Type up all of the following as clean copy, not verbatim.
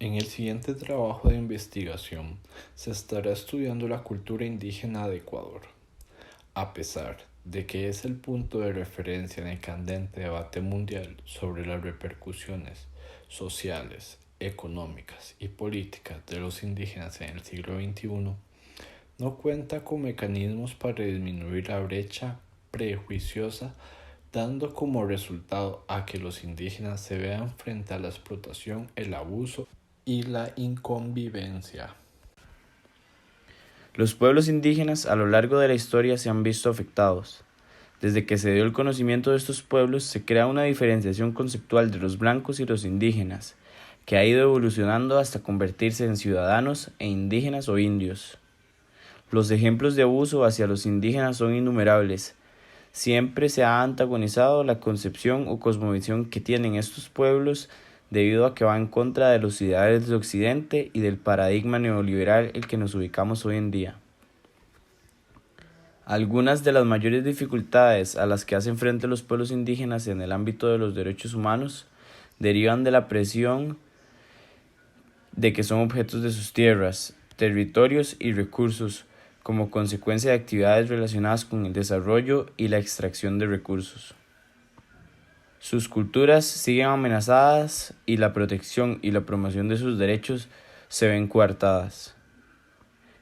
En el siguiente trabajo de investigación se estará estudiando la cultura indígena de Ecuador. A pesar de que es el punto de referencia en el candente debate mundial sobre las repercusiones sociales, económicas y políticas de los indígenas en el siglo XXI, no cuenta con mecanismos para disminuir la brecha prejuiciosa, dando como resultado a que los indígenas se vean frente a la explotación, el abuso y la inconvivencia. Los pueblos indígenas a lo largo de la historia se han visto afectados. Desde que se dio el conocimiento de estos pueblos, se crea una diferenciación conceptual de los blancos y los indígenas, que ha ido evolucionando hasta convertirse en ciudadanos e indígenas o indios. Los ejemplos de abuso hacia los indígenas son innumerables. Siempre se ha antagonizado la concepción o cosmovisión que tienen estos pueblos debido a que va en contra de los ideales de Occidente y del paradigma neoliberal en el que nos ubicamos hoy en día. Algunas de las mayores dificultades a las que hacen frente los pueblos indígenas en el ámbito de los derechos humanos derivan de la presión de que son objetos de sus tierras, territorios y recursos como consecuencia de actividades relacionadas con el desarrollo y la extracción de recursos. Sus culturas siguen amenazadas y la protección y la promoción de sus derechos se ven coartadas.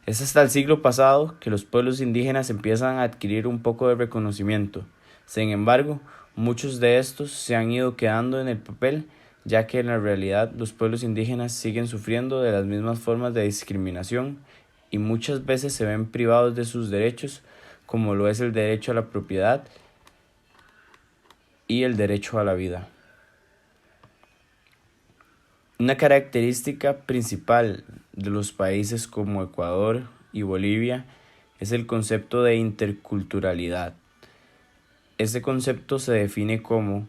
Es hasta el siglo pasado que los pueblos indígenas empiezan a adquirir un poco de reconocimiento. Sin embargo, muchos de estos se han ido quedando en el papel, ya que en la realidad los pueblos indígenas siguen sufriendo de las mismas formas de discriminación y muchas veces se ven privados de sus derechos, como lo es el derecho a la propiedad y el derecho a la vida. Una característica principal de los países como Ecuador y Bolivia es el concepto de interculturalidad. Este concepto se define como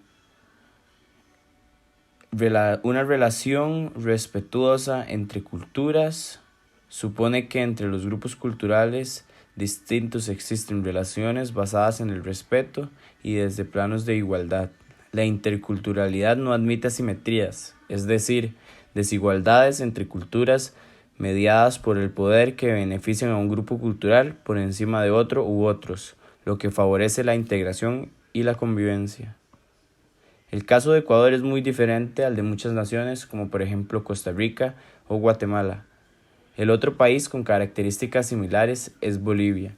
una relación respetuosa entre culturas. Supone que entre los grupos culturales distintos existen relaciones basadas en el respeto y desde planos de igualdad. La interculturalidad no admite asimetrías, es decir, desigualdades entre culturas mediadas por el poder que benefician a un grupo cultural por encima de otro u otros, lo que favorece la integración y la convivencia. El caso de Ecuador es muy diferente al de muchas naciones, como por ejemplo Costa Rica o Guatemala. El otro país con características similares es Bolivia.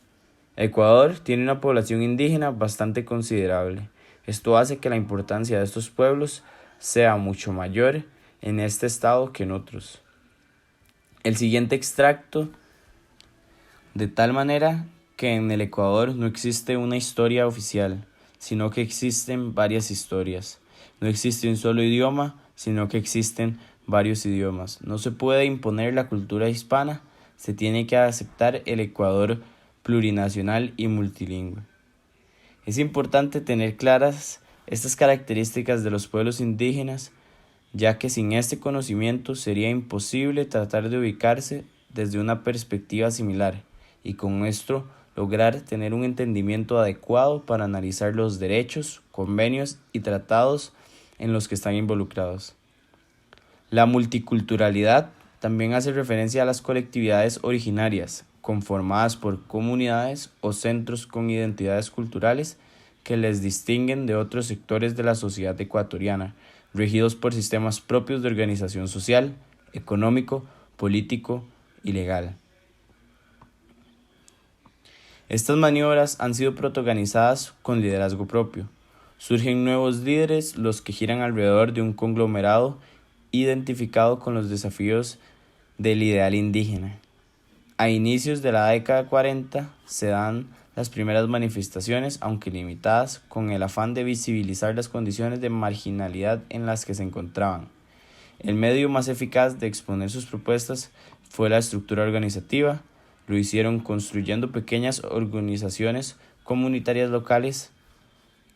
Ecuador tiene una población indígena bastante considerable. Esto hace que la importancia de estos pueblos sea mucho mayor en este estado que en otros. El siguiente extracto, de tal manera que en el Ecuador no existe una historia oficial, sino que existen varias historias. No existe un solo idioma, sino que existen varios idiomas. No se puede imponer la cultura hispana, se tiene que aceptar el Ecuador plurinacional y multilingüe. Es importante tener claras estas características de los pueblos indígenas, ya que sin este conocimiento sería imposible tratar de ubicarse desde una perspectiva similar y con esto lograr tener un entendimiento adecuado para analizar los derechos, convenios y tratados en los que están involucrados. La multiculturalidad también hace referencia a las colectividades originarias, conformadas por comunidades o centros con identidades culturales que les distinguen de otros sectores de la sociedad ecuatoriana, regidos por sistemas propios de organización social, económico, político y legal. Estas maniobras han sido protagonizadas con liderazgo propio. Surgen nuevos líderes, los que giran alrededor de un conglomerado identificado con los desafíos del ideal indígena. A inicios de la década 40 se dan las primeras manifestaciones, aunque limitadas, con el afán de visibilizar las condiciones de marginalidad en las que se encontraban. El medio más eficaz de exponer sus propuestas fue la estructura organizativa. Lo hicieron construyendo pequeñas organizaciones comunitarias locales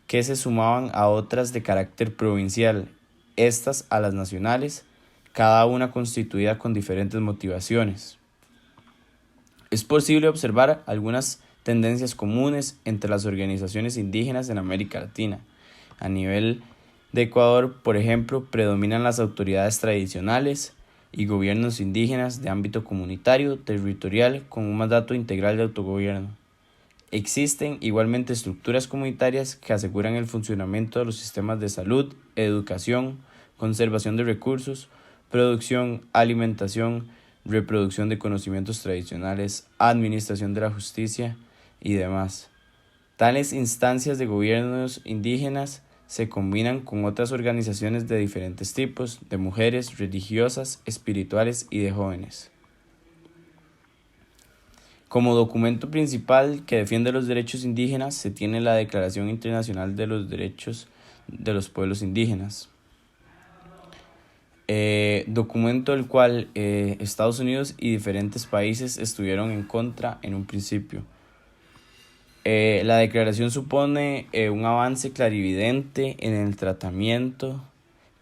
que se sumaban a otras de carácter provincial, estas a las nacionales, cada una constituida con diferentes motivaciones. Es posible observar algunas tendencias comunes entre las organizaciones indígenas en América Latina. A nivel de Ecuador, por ejemplo, predominan las autoridades tradicionales, y gobiernos indígenas de ámbito comunitario, territorial, con un mandato integral de autogobierno. Existen igualmente estructuras comunitarias que aseguran el funcionamiento de los sistemas de salud, educación, conservación de recursos, producción, alimentación, reproducción de conocimientos tradicionales, administración de la justicia y demás. Tales instancias de gobiernos indígenas se combinan con otras organizaciones de diferentes tipos, de mujeres, religiosas, espirituales y de jóvenes. Como documento principal que defiende los derechos indígenas se tiene la Declaración Internacional de los Derechos de los Pueblos Indígenas, documento del cual Estados Unidos y diferentes países estuvieron en contra en un principio. La declaración supone un avance clarividente en el tratamiento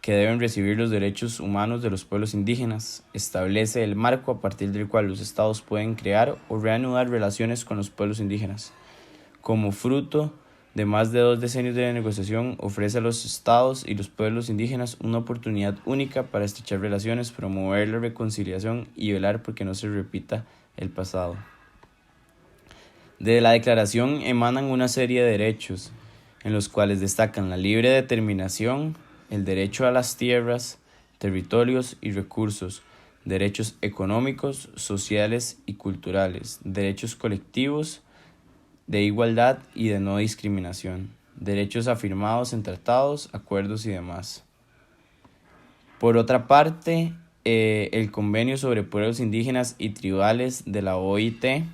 que deben recibir los derechos humanos de los pueblos indígenas. Establece el marco a partir del cual los estados pueden crear o reanudar relaciones con los pueblos indígenas. Como fruto de más de 2 decenios de negociación, ofrece a los estados y los pueblos indígenas una oportunidad única para estrechar relaciones, promover la reconciliación y velar por que no se repita el pasado. De la declaración emanan una serie de derechos, en los cuales destacan la libre determinación, el derecho a las tierras, territorios y recursos, derechos económicos, sociales y culturales, derechos colectivos, de igualdad y de no discriminación, derechos afirmados en tratados, acuerdos y demás. Por otra parte, el Convenio sobre Pueblos Indígenas y Tribales de la OIT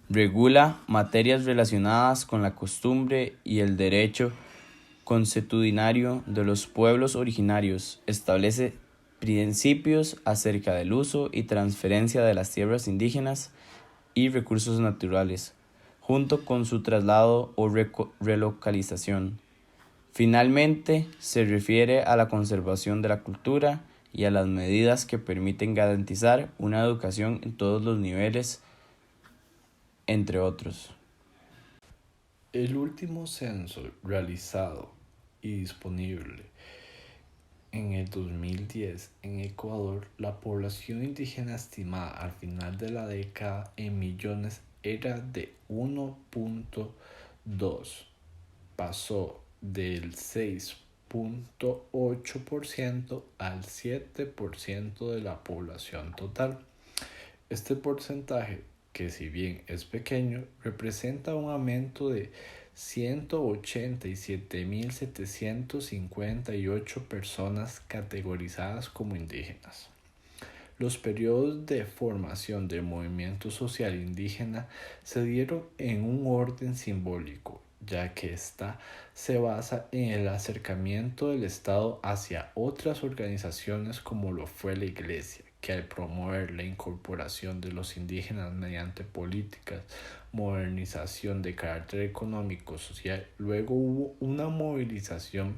regula materias relacionadas con la costumbre y el derecho consuetudinario de los pueblos originarios, establece principios acerca del uso y transferencia de las tierras indígenas y recursos naturales, junto con su traslado o relocalización. Finalmente, se refiere a la conservación de la cultura y a las medidas que permiten garantizar una educación en todos los niveles, entre otros. El último censo realizado y disponible en el 2010 en Ecuador, la población indígena estimada al final de la década en millones era de 1.2. Pasó del 6.8% al 7% de la población total. Este porcentaje, que si bien es pequeño, representa un aumento de 187.758 personas categorizadas como indígenas. Los periodos de formación del movimiento social indígena se dieron en un orden simbólico, ya que ésta se basa en el acercamiento del Estado hacia otras organizaciones como lo fue la Iglesia, que al promover la incorporación de los indígenas mediante políticas, modernización de carácter económico, social, luego hubo una movilización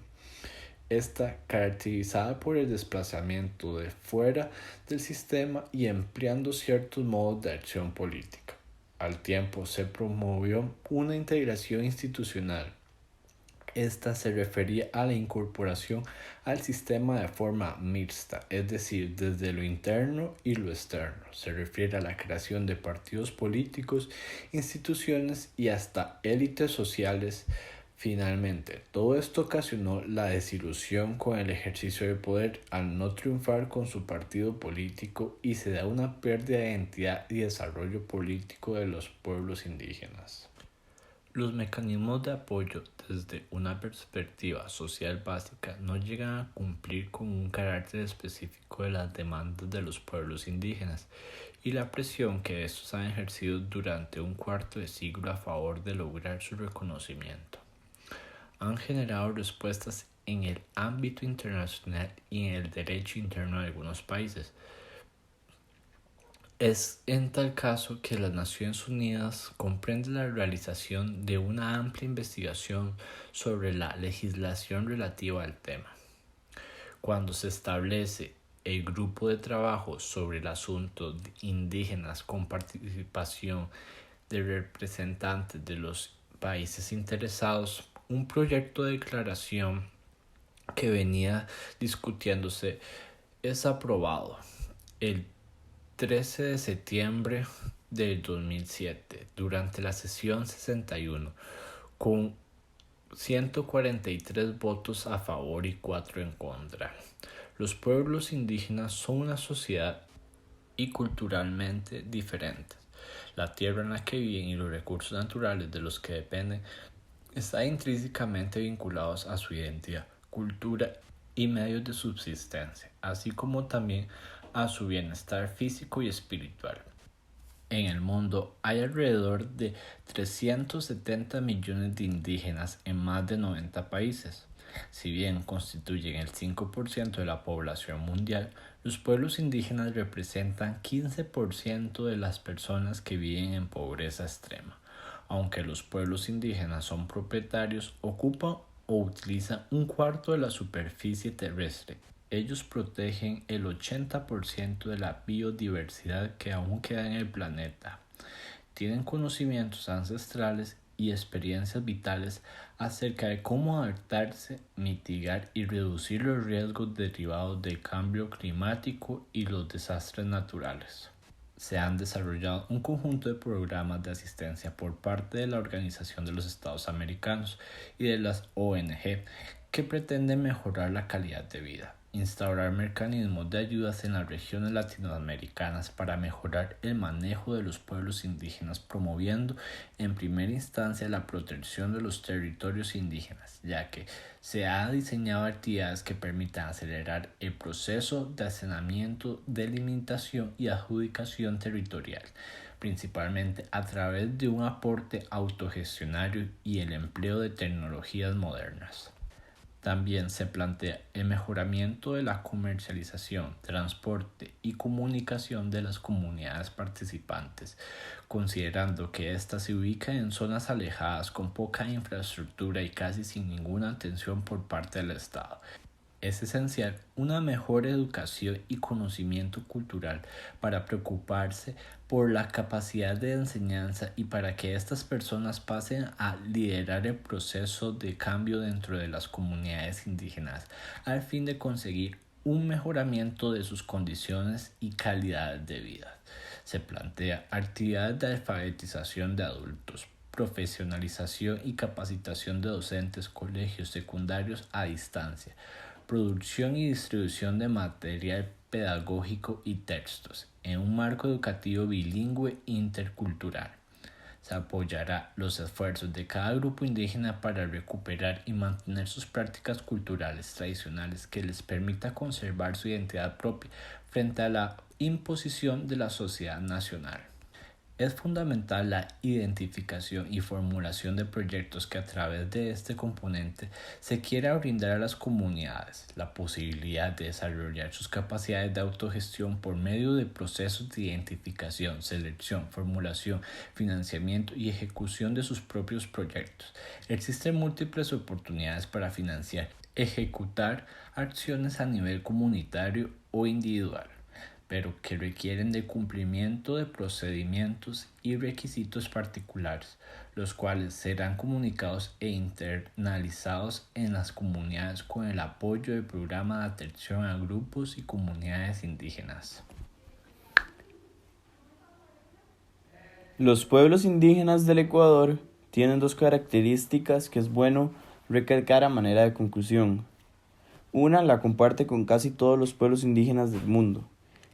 esta caracterizada por el desplazamiento de fuera del sistema y empleando ciertos modos de acción política. Al tiempo se promovió una integración institucional. Esta se refería a la incorporación al sistema de forma mixta, es decir, desde lo interno y lo externo. Se refiere a la creación de partidos políticos, instituciones y hasta élites sociales. Finalmente, todo esto ocasionó la desilusión con el ejercicio de poder al no triunfar con su partido político y se da una pérdida de identidad y desarrollo político de los pueblos indígenas. Los mecanismos de apoyo desde una perspectiva social básica no llegan a cumplir con un carácter específico de las demandas de los pueblos indígenas y la presión que estos han ejercido durante un cuarto de siglo a favor de lograr su reconocimiento. Han generado respuestas en el ámbito internacional y en el derecho interno de algunos países. Es en tal caso que las Naciones Unidas comprende la realización de una amplia investigación sobre la legislación relativa al tema. Cuando se establece el grupo de trabajo sobre el asunto de indígenas con participación de representantes de los países interesados, un proyecto de declaración que venía discutiéndose Es aprobado el 13 de septiembre del 2007 durante la sesión 61 con 143 votos a favor y 4 en contra. Los pueblos indígenas son una sociedad y culturalmente diferentes. La tierra en la que viven y los recursos naturales de los que dependen están intrínsecamente vinculados a su identidad, cultura y medios de subsistencia, así como también a su bienestar físico y espiritual. En el mundo hay alrededor de 370 millones de indígenas en más de 90 países. Si bien constituyen el 5% de la población mundial, los pueblos indígenas representan 15% de las personas que viven en pobreza extrema. Aunque los pueblos indígenas son propietarios, ocupan o utilizan un cuarto de la superficie terrestre. Ellos protegen el 80% de la biodiversidad que aún queda en el planeta. Tienen conocimientos ancestrales y experiencias vitales acerca de cómo adaptarse, mitigar y reducir los riesgos derivados del cambio climático y los desastres naturales. Se han desarrollado un conjunto de programas de asistencia por parte de la Organización de los Estados Americanos y de las ONG que pretenden mejorar la calidad de vida, instaurar mecanismos de ayudas en las regiones latinoamericanas para mejorar el manejo de los pueblos indígenas, promoviendo en primera instancia la protección de los territorios indígenas, ya que se ha diseñado actividades que permitan acelerar el proceso de asentamiento, delimitación y adjudicación territorial, principalmente a través de un aporte autogestionario y el empleo de tecnologías modernas. También se plantea el mejoramiento de la comercialización, transporte y comunicación de las comunidades participantes, considerando que éstas se ubican en zonas alejadas con poca infraestructura y casi sin ninguna atención por parte del Estado. Es esencial una mejor educación y conocimiento cultural para preocuparse por la capacidad de enseñanza y para que estas personas pasen a liderar el proceso de cambio dentro de las comunidades indígenas, al fin de conseguir un mejoramiento de sus condiciones y calidad de vida. Se plantea actividades de alfabetización de adultos, profesionalización y capacitación de docentes, colegios secundarios a distancia, producción y distribución de material pedagógico y textos en un marco educativo bilingüe e intercultural. Se apoyará los esfuerzos de cada grupo indígena para recuperar y mantener sus prácticas culturales tradicionales que les permita conservar su identidad propia frente a la imposición de la sociedad nacional. Es fundamental la identificación y formulación de proyectos que a través de este componente se quiera brindar a las comunidades la posibilidad de desarrollar sus capacidades de autogestión por medio de procesos de identificación, selección, formulación, financiamiento y ejecución de sus propios proyectos. Existen múltiples oportunidades para financiar, ejecutar acciones a nivel comunitario o individual, pero que requieren de cumplimiento de procedimientos y requisitos particulares, los cuales serán comunicados e internalizados en las comunidades con el apoyo del programa de atención a grupos y comunidades indígenas. Los pueblos indígenas del Ecuador tienen dos características que es bueno recalcar a manera de conclusión. Una la comparte con casi todos los pueblos indígenas del mundo.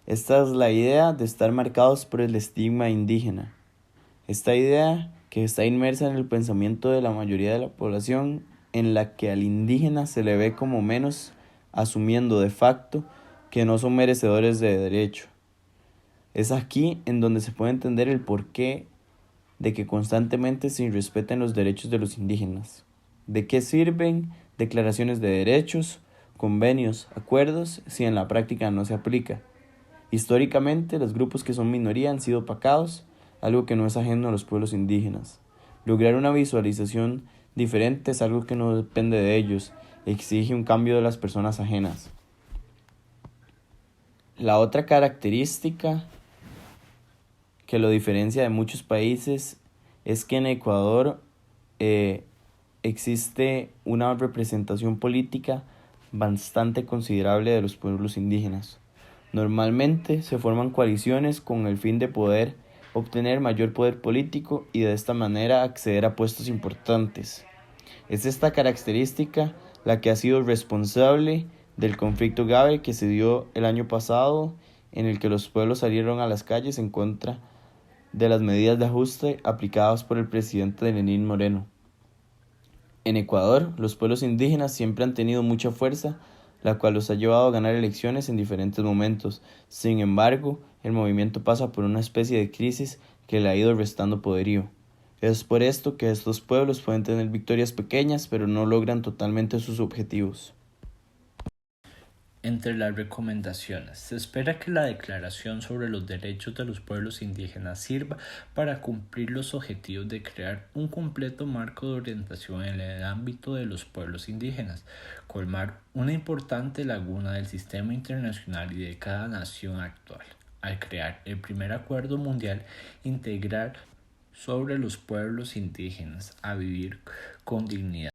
Esta es la idea de estar marcados por el estigma indígena. Esta idea que está inmersa en el pensamiento de la mayoría de la población, en la que al indígena se le ve como menos, asumiendo de facto que no son merecedores de derecho. Es aquí en donde se puede entender el porqué de que constantemente se irrespeten los derechos de los indígenas. ¿De qué sirven declaraciones de derechos, convenios, acuerdos, si en la práctica no se aplica? Históricamente, los grupos que son minoría han sido opacados, algo que no es ajeno a los pueblos indígenas. Lograr una visualización diferente es algo que no depende de ellos, exige un cambio de las personas ajenas. La otra característica que lo diferencia de muchos países es que en Ecuador existe una representación política bastante considerable de los pueblos indígenas. Normalmente se forman coaliciones con el fin de poder obtener mayor poder político y de esta manera acceder a puestos importantes. Es esta característica la que ha sido responsable del conflicto grave que se dio el año pasado, en el que los pueblos salieron a las calles en contra de las medidas de ajuste aplicadas por el presidente Lenín Moreno. En Ecuador, los pueblos indígenas siempre han tenido mucha fuerza, la cual los ha llevado a ganar elecciones en diferentes momentos. Sin embargo, el movimiento pasa por una especie de crisis que le ha ido restando poderío. Es por esto que estos pueblos pueden tener victorias pequeñas, pero no logran totalmente sus objetivos. Entre las recomendaciones, se espera que la Declaración sobre los Derechos de los Pueblos Indígenas sirva para cumplir los objetivos de crear un completo marco de orientación en el ámbito de los pueblos indígenas, colmar una importante laguna del sistema internacional y de cada nación actual, al crear el primer acuerdo mundial integral sobre los pueblos indígenas a vivir con dignidad.